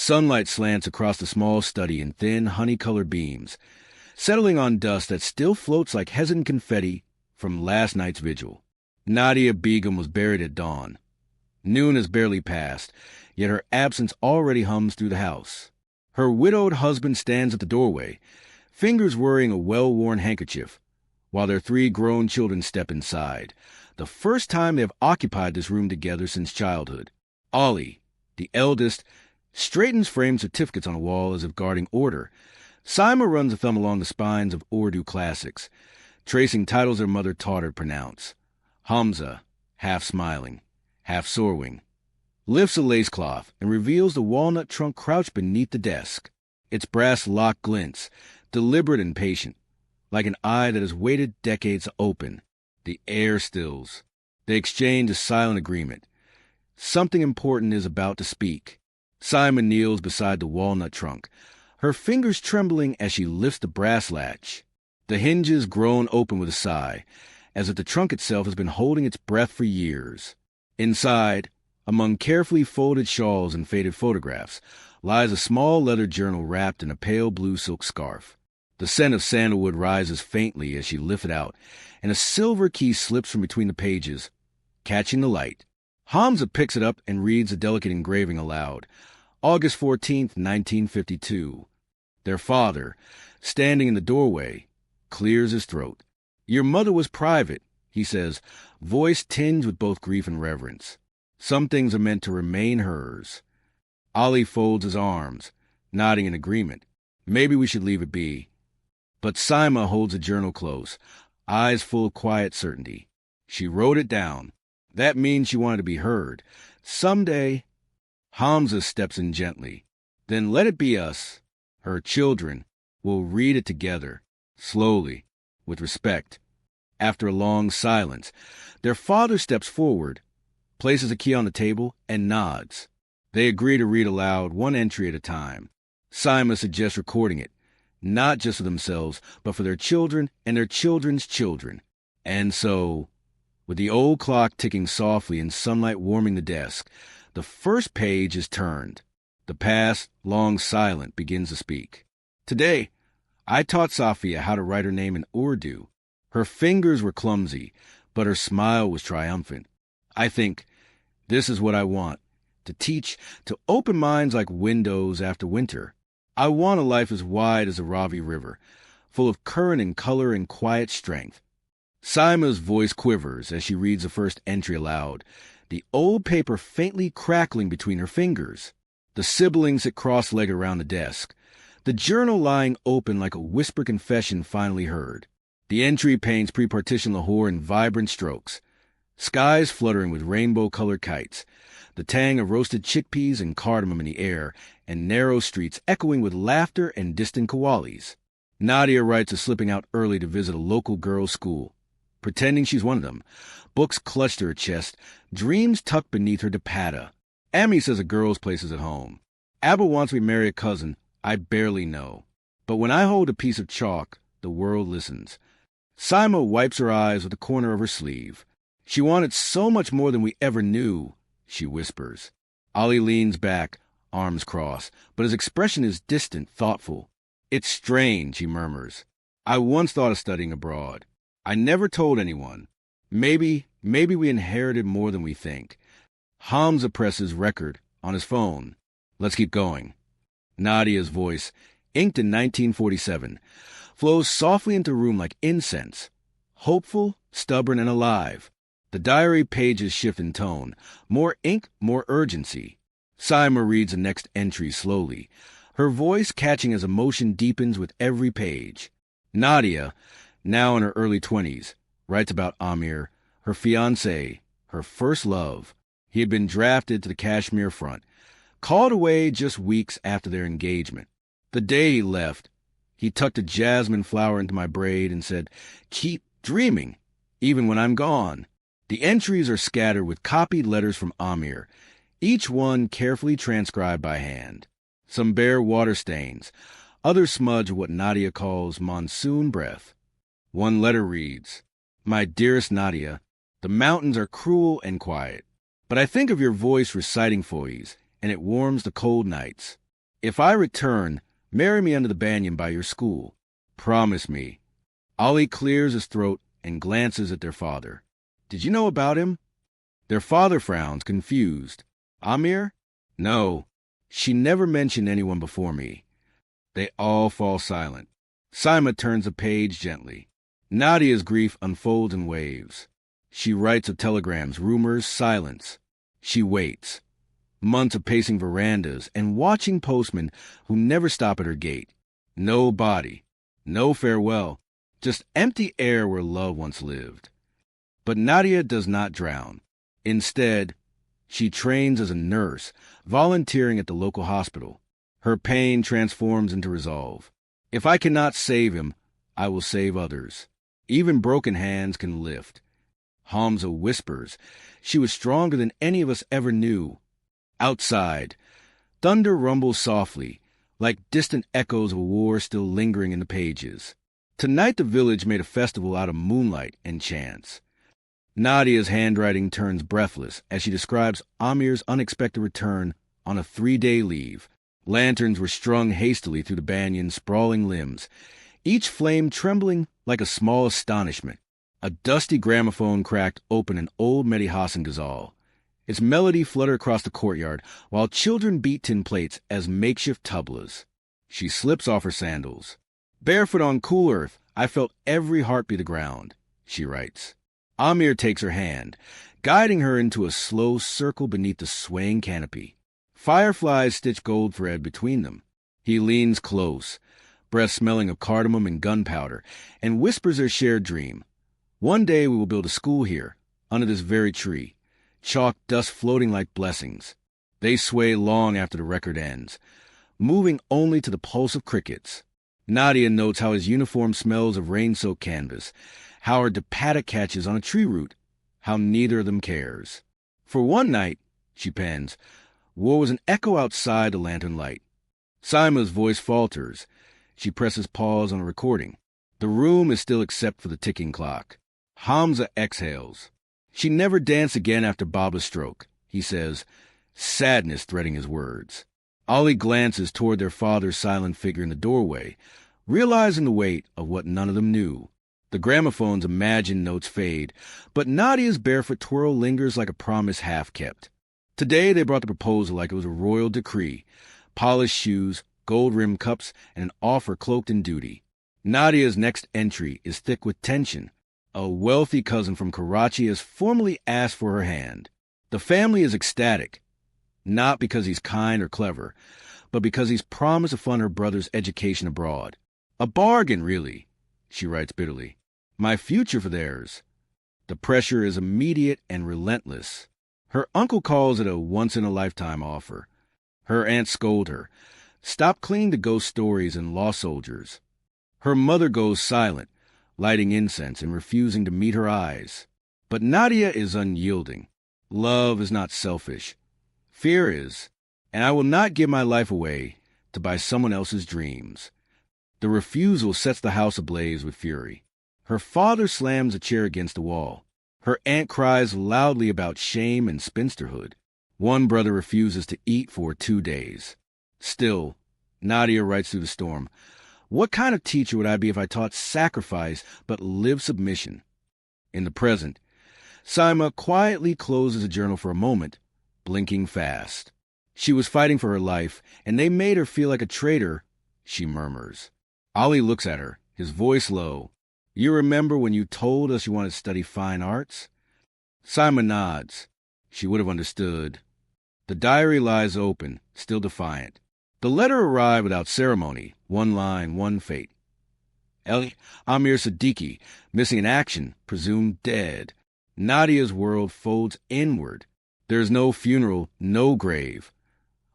Sunlight slants across the small study in thin, honey-colored beams, settling on dust that still floats like hesitant confetti from last night's vigil. Nadia Begum was buried at dawn. Noon has barely passed, yet her absence already hums through the house. Her widowed husband stands at the doorway, fingers worrying a well-worn handkerchief, while their 3 grown children step inside, the first time they have occupied this room together since childhood. Ollie, the eldest, straightens framed certificates on a wall as if guarding order. Saima runs a thumb along the spines of Urdu classics, tracing titles her mother taught her to pronounce. Hamza, half smiling, half sorrowing, lifts a lace cloth and reveals the walnut trunk crouched beneath the desk. Its brass lock glints, deliberate and patient, like an eye that has waited decades to open. The air stills. They exchange a silent agreement. Something important is about to speak. Saima kneels beside the walnut trunk, her fingers trembling as she lifts the brass latch. The hinges groan open with a sigh, as if the trunk itself has been holding its breath for years. Inside, among carefully folded shawls and faded photographs, lies a small leather journal wrapped in a pale blue silk scarf. The scent of sandalwood rises faintly as she lifts it out, and a silver key slips from between the pages, catching the light. Hamza picks it up and reads the delicate engraving aloud. August 14th, 1952. Their father, standing in the doorway, clears his throat. "Your mother was private," he says, voice tinged with both grief and reverence. "Some things are meant to remain hers." Ali folds his arms, nodding in agreement. "Maybe we should leave it be." But Saima holds the journal close, eyes full of quiet certainty. She wrote it down. That means she wanted to be heard. Someday. Hamza steps in gently. "Then let it be us, her children. We'll read it together, slowly, with respect." After a long silence, their father steps forward, places a key on the table, and nods. They agree to read aloud, one entry at a time. Saima suggests recording it, not just for themselves, but for their children and their children's children. And so, with the old clock ticking softly and sunlight warming the desk, the first page is turned. The past, long silent, begins to speak. "Today, I taught Safia how to write her name in Urdu. Her fingers were clumsy, but her smile was triumphant. I think, this is what I want, to teach, to open minds like windows after winter. I want a life as wide as the Ravi River, full of current and color and quiet strength." Saima's voice quivers as she reads the first entry aloud, the old paper faintly crackling between her fingers. The siblings sit cross-legged around the desk, the journal lying open like a whispered confession finally heard. The entry paints pre-partition Lahore in vibrant strokes, skies fluttering with rainbow-colored kites, the tang of roasted chickpeas and cardamom in the air, and narrow streets echoing with laughter and distant qawwalis. Nadia writes of slipping out early to visit a local girls' school, pretending she's one of them, books clutched to her chest, dreams tucked beneath her dupatta. Ami says a girl's place is at home. Abba wants me to marry a cousin I barely know. But when I hold a piece of chalk, the world listens. Saima wipes her eyes with the corner of her sleeve. "She wanted so much more than we ever knew," she whispers. Ali leans back, arms crossed, but his expression is distant, thoughtful. "It's strange," he murmurs. "I once thought of studying abroad. I never told anyone. Maybe we inherited more than we think." Hamza presses record on his phone. "Let's keep going." Nadia's voice, inked in 1947, flows softly into the room like incense, hopeful, stubborn, and alive. The diary pages shift in tone, more ink, more urgency. Saima reads the next entry slowly, her voice catching as emotion deepens with every page. Nadia, now in her early 20s, writes about Amir, her fiancé, her first love. He had been drafted to the Kashmir front, called away just weeks after their engagement. The day he left, he tucked a jasmine flower into my braid and said, "Keep dreaming, even when I'm gone." The entries are scattered with copied letters from Amir, each one carefully transcribed by hand. Some bear water stains, others smudge what Nadia calls monsoon breath. One letter reads, "My dearest Nadia, the mountains are cruel and quiet, but I think of your voice reciting foys, and it warms the cold nights. If I return, marry me under the banyan by your school. Promise me. Ali clears his throat and glances at their father. Did you know about him? Their father frowns, confused. Amir? No. She never mentioned anyone before me. They all fall silent. Saima turns a page gently. Nadia's grief unfolds in waves. She writes of telegrams, rumors, silence. She waits. Months of pacing verandas and watching postmen who never stop at her gate. No body. No farewell. Just empty air where love once lived. But Nadia does not drown. Instead, she trains as a nurse, volunteering at the local hospital. Her pain transforms into resolve. If I cannot save him, I will save others. Even broken hands can lift. Hamza whispers. She was stronger than any of us ever knew. Outside, thunder rumbles softly, like distant echoes of a war still lingering in the pages. Tonight the village made a festival out of moonlight and chants. Nadia's handwriting turns breathless as she describes Amir's unexpected return on a 3-day leave. Lanterns were strung hastily through the banyan's sprawling limbs, each flame trembling like a small astonishment. A dusty gramophone cracked open an old Mehdi Hassan ghazal. Its melody fluttered across the courtyard while children beat tin plates as makeshift tablas. She slips off her sandals. Barefoot on cool earth, I felt every heartbeat of the ground, she writes. Amir takes her hand, guiding her into a slow circle beneath the swaying canopy. Fireflies stitch gold thread between them. He leans close, breath smelling of cardamom and gunpowder, and whispers their shared dream. One day we will build a school here, under this very tree, chalk dust floating like blessings. They sway long after the record ends, moving only to the pulse of crickets. Nadia notes how his uniform smells of rain-soaked canvas, how her paddock catches on a tree root, how neither of them cares. For one night, she pens, war was an echo outside the lantern light. Saima's voice falters. She presses pause on a recording. The room is still except for the ticking clock. Hamza exhales. She never danced again after Baba's stroke, he says, sadness threading his words. Ali glances toward their father's silent figure in the doorway, realizing the weight of what none of them knew. The gramophone's imagined notes fade, but Nadia's barefoot twirl lingers like a promise half-kept. Today they brought the proposal like it was a royal decree. Polished shoes, gold-rimmed cups, and an offer cloaked in duty. Nadia's next entry is thick with tension. A wealthy cousin from Karachi has formally asked for her hand. The family is ecstatic, not because he's kind or clever, but because he's promised to fund her brother's education abroad. A bargain, really, she writes bitterly. My future for theirs. The pressure is immediate and relentless. Her uncle calls it a once-in-a-lifetime offer. Her aunt scolds her. Stop clinging to ghost stories and lost soldiers. Her mother goes silent, lighting incense and refusing to meet her eyes. But Nadia is unyielding. Love is not selfish. Fear is, and I will not give my life away to buy someone else's dreams. The refusal sets the house ablaze with fury. Her father slams a chair against the wall. Her aunt cries loudly about shame and spinsterhood. One brother refuses to eat for 2 days. Still, Nadia writes through the storm, what kind of teacher would I be if I taught sacrifice but lived submission? In the present, Saima quietly closes a journal for a moment, blinking fast. She was fighting for her life, and they made her feel like a traitor, she murmurs. Ali looks at her, his voice low. You remember when you told us you wanted to study fine arts? Saima nods. She would have understood. The diary lies open, still defiant. The letter arrived without ceremony, one line, one fate. Amir Siddiqui, missing in action, presumed dead. Nadia's world folds inward. There is no funeral, no grave.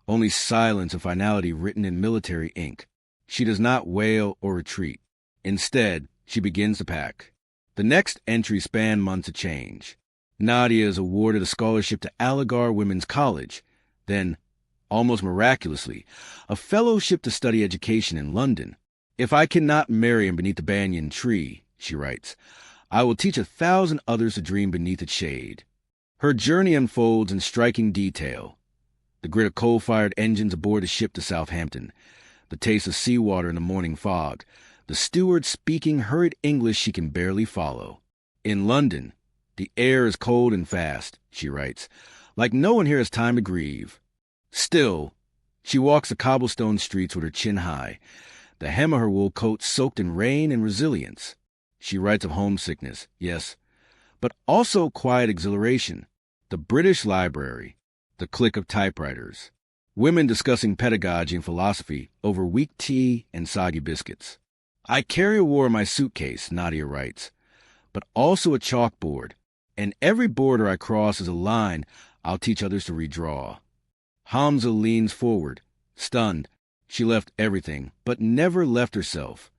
Only silence and finality written in military ink. She does not wail or retreat. Instead, she begins to pack. The next entries span months of change. Nadia is awarded a scholarship to Aligarh Women's College. Then, almost miraculously, a fellowship to study education in London. If I cannot marry him beneath the banyan tree, she writes, I will teach 1,000 others to dream beneath its shade. Her journey unfolds in striking detail. The grit of coal-fired engines aboard the ship to Southampton, the taste of seawater in the morning fog, the steward speaking hurried English she can barely follow. In London, the air is cold and fast, she writes, like no one here has time to grieve. Still, she walks the cobblestone streets with her chin high, the hem of her wool coat soaked in rain and resilience. She writes of homesickness, yes, but also quiet exhilaration, the British Library, the click of typewriters, women discussing pedagogy and philosophy over weak tea and soggy biscuits. I carry a war in my suitcase, Nadia writes, but also a chalkboard, and every border I cross is a line I'll teach others to redraw. Hamza leans forward, stunned. She left everything, but never left herself.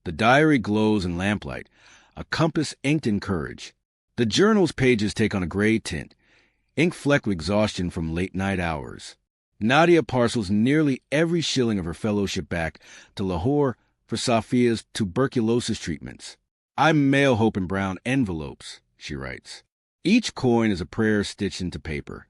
The diary glows in lamplight, a compass inked in courage. The journal's pages take on a gray tint, ink flecked with exhaustion from late-night hours. Nadia parcels nearly every shilling of her fellowship back to Lahore for Safia's tuberculosis treatments. I mail Hope in brown envelopes, she writes. Each coin is a prayer stitched into paper.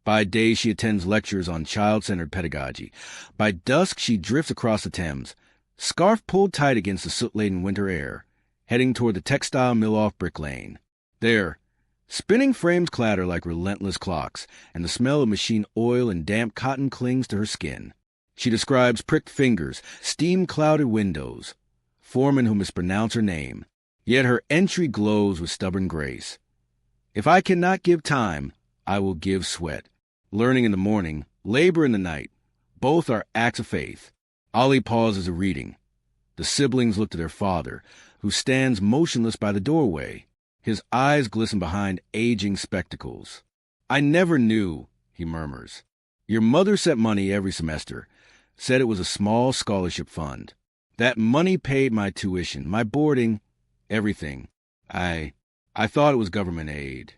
By day, she attends lectures on child-centered pedagogy. By dusk, she drifts across the Thames, scarf pulled tight against the soot-laden winter air, heading toward the textile mill off Brick Lane. There, spinning frames clatter like relentless clocks, and the smell of machine oil and damp cotton clings to her skin. She describes pricked fingers, steam-clouded windows, foremen who mispronounce her name. Yet her entry glows with stubborn grace. If I cannot give time, I will give sweat. Learning in the morning, labor in the night. Both are acts of faith. Ali pauses a reading. The siblings look to their father, who stands motionless by the doorway. His eyes glisten behind aging spectacles. I never knew, he murmurs. Your mother sent money every semester, said it was a small scholarship fund. That money paid my tuition, my boarding, everything. I thought it was government aid.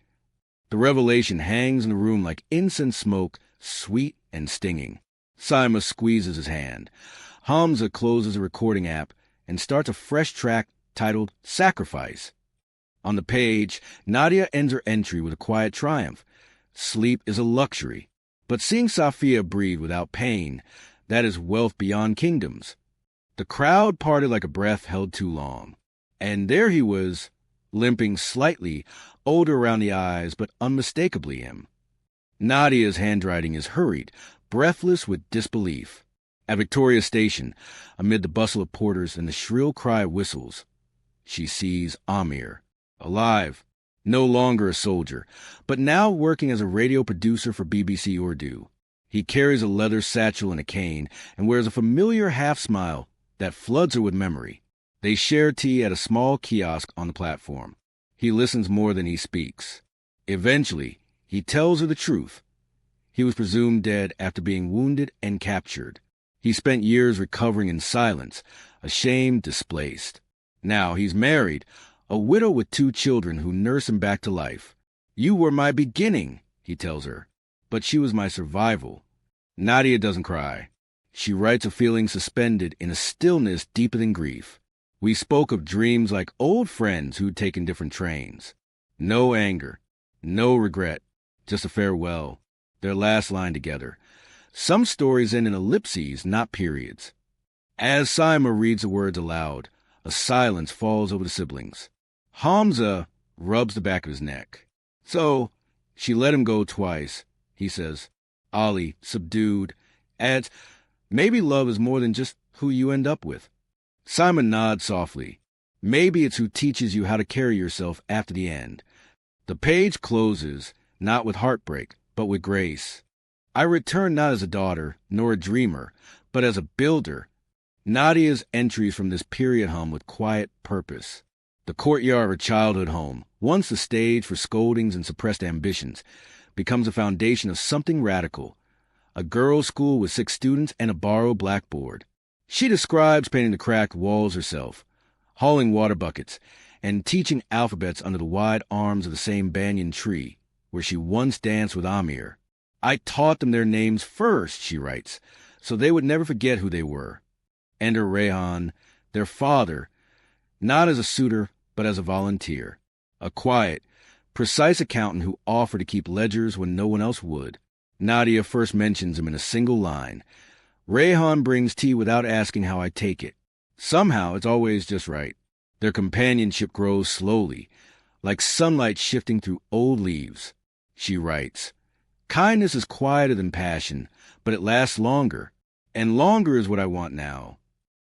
The revelation hangs in the room like incense smoke, sweet and stinging. Saima squeezes his hand. Hamza closes a recording app and starts a fresh track titled Sacrifice. On the page, Nadia ends her entry with a quiet triumph. Sleep is a luxury, but seeing Safia breathe without pain, that is wealth beyond kingdoms. The crowd parted like a breath held too long. And there he was, limping slightly, older around the eyes, but unmistakably him. Nadia's handwriting is hurried, breathless with disbelief. At Victoria Station, amid the bustle of porters and the shrill cry of whistles, she sees Amir, alive, no longer a soldier, but now working as a radio producer for BBC Urdu. He carries a leather satchel and a cane and wears a familiar half-smile that floods her with memory. They share tea at a small kiosk on the platform. He listens more than he speaks. Eventually, he tells her the truth. He was presumed dead after being wounded and captured. He spent years recovering in silence, ashamed, displaced. Now he's married, a widow with 2 children who nurse him back to life. You were my beginning, he tells her, but she was my survival. Nadia doesn't cry. She writes of feeling suspended in a stillness deeper than grief. We spoke of dreams like old friends who'd taken different trains. No anger, no regret, just a farewell. Their last line together. Some stories end in ellipses, not periods. As Saima reads the words aloud, a silence falls over the siblings. Hamza rubs the back of his neck. So, she let him go twice, he says. Ali, subdued, adds, maybe love is more than just who you end up with. Simon nods softly. Maybe it's who teaches you how to carry yourself after the end. The page closes, not with heartbreak, but with grace. I return not as a daughter, nor a dreamer, but as a builder. Nadia's entries from this period hum with quiet purpose. The courtyard of her childhood home, once the stage for scoldings and suppressed ambitions, becomes a foundation of something radical. A girls' school with 6 students and a borrowed blackboard. She describes painting the cracked walls herself, hauling water buckets, and teaching alphabets under the wide arms of the same banyan tree, where she once danced with Amir. I taught them their names first, she writes, so they would never forget who they were. Enter Rehan, their father, not as a suitor, but as a volunteer. A quiet, precise accountant who offered to keep ledgers when no one else would. Nadia first mentions him in a single line. Rahim brings tea without asking how I take it. Somehow, it's always just right. Their companionship grows slowly, like sunlight shifting through old leaves. She writes, kindness is quieter than passion, but it lasts longer. And longer is what I want now.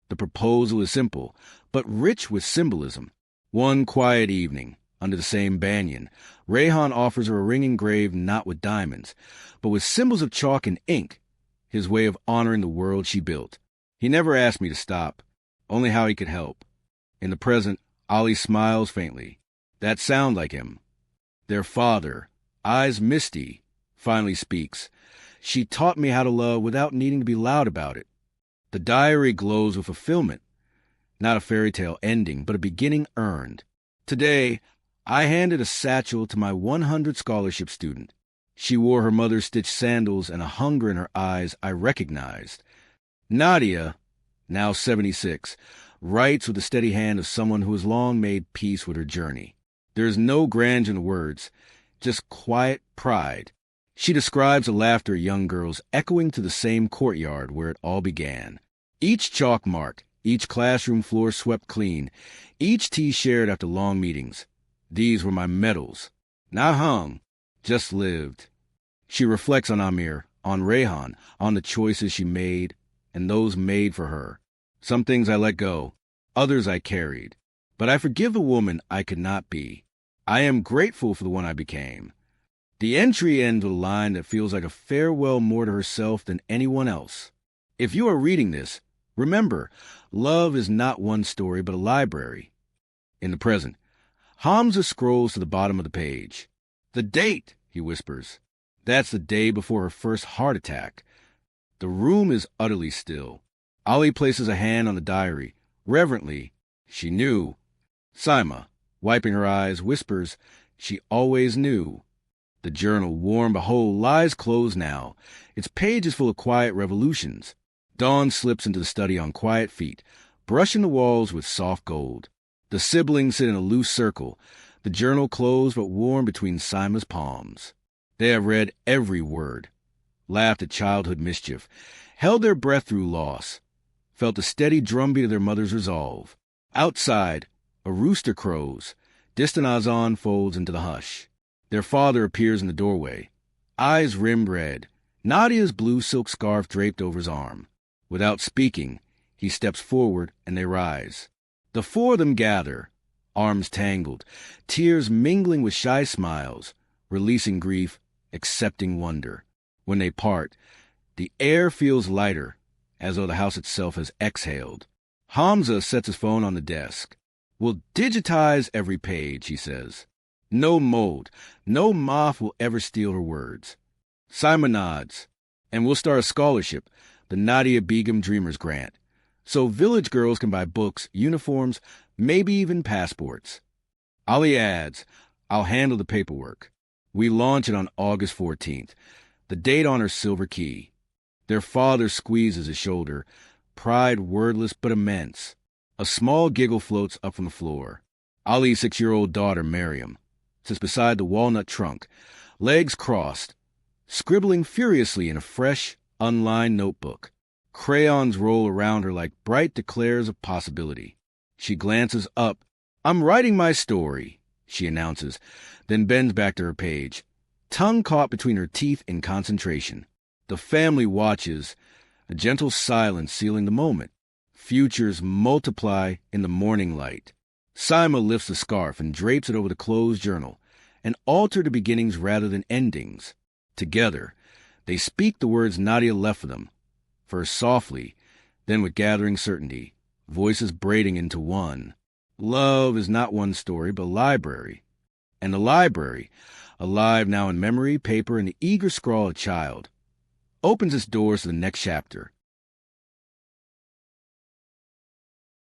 The proposal is simple, but rich with symbolism. One quiet evening, under the same banyan, Rahim offers her a ring engraved not with diamonds, but with symbols of chalk and ink, his way of honoring the world she built. He never asked me to stop, only how he could help. In the present, Ali smiles faintly. That sound like him. Their father, eyes misty, finally speaks. She taught me how to love without needing to be loud about it. The diary glows with fulfillment. Not a fairy tale ending, but a beginning earned. Today, I handed a satchel to my 100th scholarship student. She wore her mother's stitched sandals and a hunger in her eyes I recognized. Nadia, now 76, writes with the steady hand of someone who has long made peace with her journey. There is no grandeur in the words, just quiet pride. She describes the laughter of young girls echoing to the same courtyard where it all began. Each chalk mark, each classroom floor swept clean, each tea shared after long meetings. These were my medals. Not hung, just lived. She reflects on Amir, on Rahim, on the choices she made, and those made for her. Some things I let go, others I carried. But I forgive the woman I could not be. I am grateful for the one I became. The entry ends with a line that feels like a farewell more to herself than anyone else. If you are reading this, remember, love is not one story but a library. In the present, Hamza scrolls to the bottom of the page. The date, he whispers. That's the day before her first heart attack. The room is utterly still. Ali places a hand on the diary. Reverently, she knew. Saima, wiping her eyes, whispers, she always knew. The journal, warm behold, lies closed now. Its page is full of quiet revolutions. Dawn slips into the study on quiet feet, brushing the walls with soft gold. The siblings sit in a loose circle, the journal closed but warm between Saima's palms. They have read every word, laughed at childhood mischief, held their breath through loss, felt the steady drumbeat of their mother's resolve. Outside, a rooster crows. Distant azan folds into the hush. Their father appears in the doorway, eyes rimmed red, Nadia's blue silk scarf draped over his arm. Without speaking, he steps forward and they rise. The four of them gather, arms tangled, tears mingling with shy smiles, releasing grief, accepting wonder. When they part, the air feels lighter, as though the house itself has exhaled. Hamza sets his phone on the desk. We'll digitize every page, he says. No mold, no moth will ever steal her words. Saima nods, and we'll start a scholarship, the Nadia Begum Dreamers Grant, so village girls can buy books, uniforms, maybe even passports. Ali adds, I'll handle the paperwork. We launch it on August 14th, the date on her silver key. Their father squeezes his shoulder, pride wordless but immense. A small giggle floats up from the floor. Ali's 6-year-old daughter, Miriam, sits beside the walnut trunk, legs crossed, scribbling furiously in a fresh, unlined notebook. Crayons roll around her like bright declares of possibility. She glances up. I'm writing my story, she announces, then bends back to her page, tongue caught between her teeth in concentration. The family watches, a gentle silence sealing the moment. Futures multiply in the morning light. Saima lifts the scarf and drapes it over the closed journal, an altar to beginnings rather than endings. Together, they speak the words Nadia left for them, first softly, then with gathering certainty, voices braiding into one. Love is not one story, but a library. And the library, alive now in memory, paper, and the eager scrawl of a child, opens its doors to the next chapter.